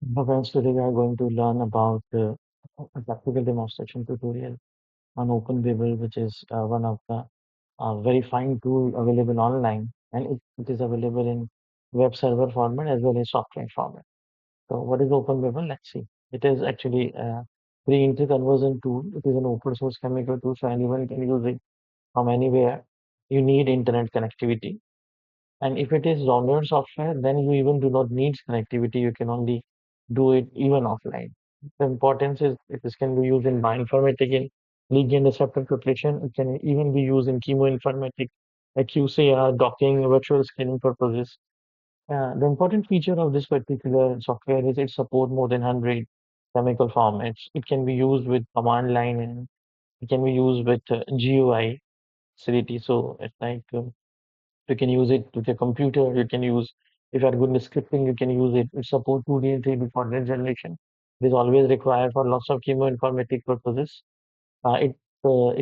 My friends, today we are going to learn about a practical demonstration tutorial on OpenBibble, which is one of the very fine tool available online, and it is available in web server format as well as software format. So, what is OpenBibble? Let's see. It is actually a pre-entry conversion tool. It is an open source chemical tool, so anyone can use it from anywhere. You need internet connectivity. And if it is download software, then you even do not need connectivity. You can only do it even offline. The importance is this can be used in bioinformatics, in ligand receptor preparation. It can even be used in chemoinformatics, like QCR, docking, virtual scanning purposes. The important feature of this particular software is it supports more than 100 chemical formats. It can be used with command line and it can be used with GUI facility. So it's like you can use it with your computer. You can use, if you are good in scripting, you can use it. It supports 2D and 3D coordinate generation. It is always required for lots of chemoinformatic purposes. It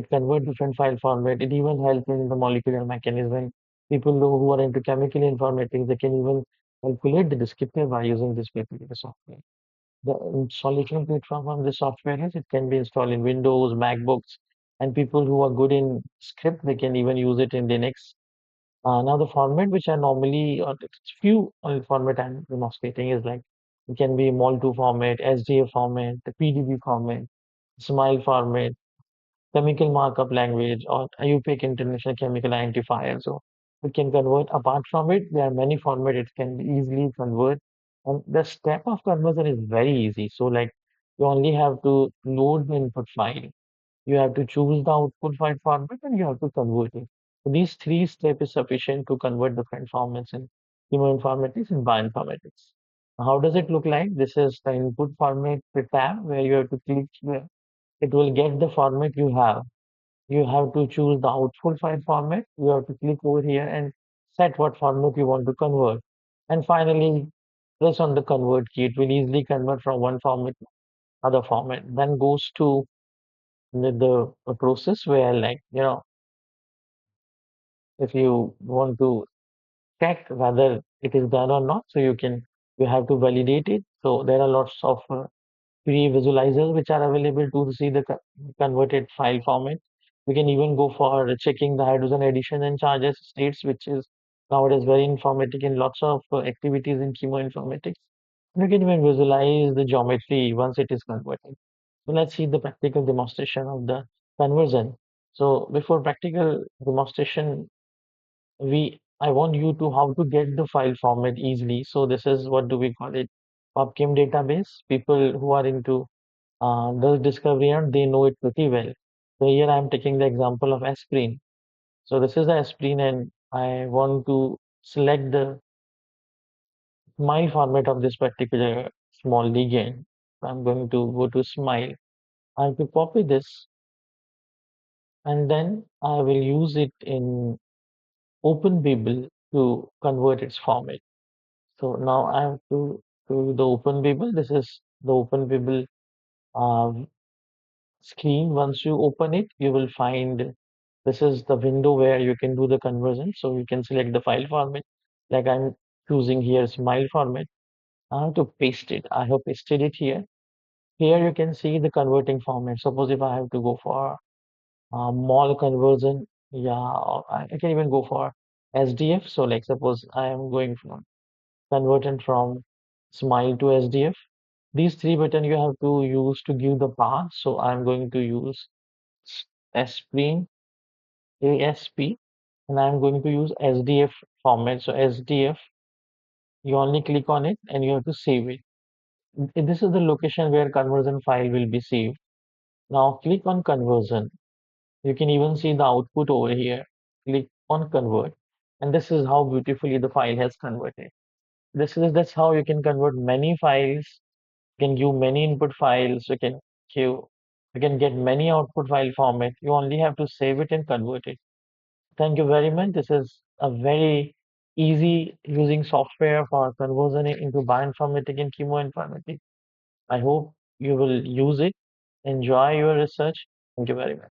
converts different file format. It even helps in the molecular mechanism. People who are into chemical informatics, they can even calculate the descriptor by using this particular software. The installation platform of the software is it can be installed in Windows, MacBooks, and people who are good in script, they can even use it in Linux. Now the format which I normally, or the few only format I'm demonstrating is like it can be MOL2 format, SDF format, the PDB format, SMILE format, chemical markup language, or IUPAC International Chemical Identifier. So it can convert. Apart from it, there are many formats it can easily convert. And the step of conversion is very easy. So like you only have to load the input file, you have to choose the output file format and you have to convert it. So these three steps is sufficient to convert different formats in chemoinformatics and bioinformatics. How does it look like? This is the input format tab where you have to click here. It will get the format you have. You have to choose the output file format. You have to click over here and set what format you want to convert. And finally, press on the convert key. It will easily convert from one format to other format. Then goes to the process where like if you want to check whether it is done or not, so you have to validate it. So there are lots of pre-visualizers which are available to see the converted file format. You can even go for checking the hydrogen addition and charges states, which is nowadays very informative in lots of activities in chemoinformatics. You can even visualize the geometry once it is converted. So let's see the practical demonstration of the conversion. So before practical demonstration, I want you to how to get the file format easily. So this is what do we call it? PubChem database. People who are into the discovery and they know it pretty well. So here I'm taking the example of aspirin. So this is the aspirin and I want to select the smile format of this particular small ligand. So I'm going to go to smile. I have to copy this and then I will use it in OpenBibble to convert its format. So now I have to the OpenBibble. This is the OpenBibble uh, screen. Once you open it, you will find this is the window where you can do the conversion. So you can select the file format. Like I'm choosing here smile format. I have to paste it. I have pasted it here. Here you can see the converting format. Suppose if I have to go for mol conversion, yeah, or I can even go for SDF. So like suppose I am going from converted from smile to SDF. These three buttons you have to use to give the path. So I'm going to use aspirin, ASP, and I'm going to use SDF format. So SDF, you only click on it and you have to save it. This is the location where conversion file will be saved. Now click on conversion. You can even see the output over here. Click on convert. And this is how beautifully the file has converted. That's how you can convert many files. You can give many input files. Give you can get many output file format. You only have to save it and convert it. Thank you very much. This is a very easy using software for conversion into bioinformatics and chemoinformatics. I hope you will use it. Enjoy your research. Thank you very much.